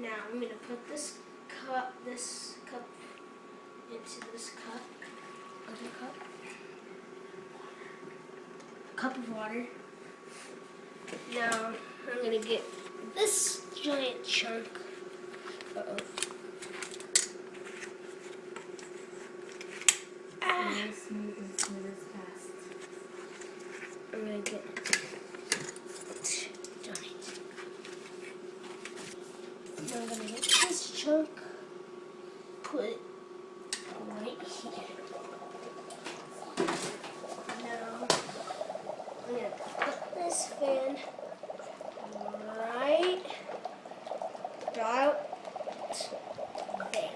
Now I'm going to put this cup into this cup. Other cup. A cup of water. Now I'm going to get this giant chunk. Uh-oh. Very smooth and smooth as fast. I'm going to get giant. Now I'm going to get this chunk, put it right here. Now I'm going to put this fan right about there.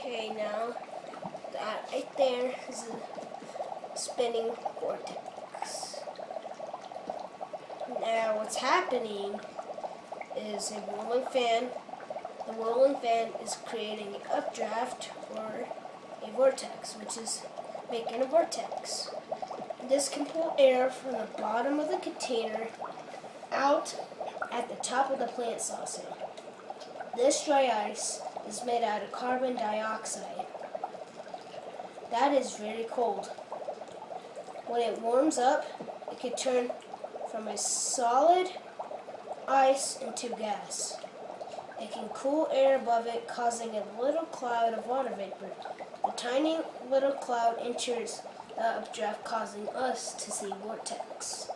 Okay, now that right there is a spinning vortex. Now what's happening is a rolling fan. The rolling fan is creating an updraft or a vortex, which is making a vortex. This can pull air from the bottom of the container out at the top of the plant saucer. This dry ice is made out of carbon dioxide. That is very cold. When it warms up, it can turn from a solid ice into gas. It can cool air above it, causing a little cloud of water vapor. The tiny little cloud enters the updraft, causing us to see vortex.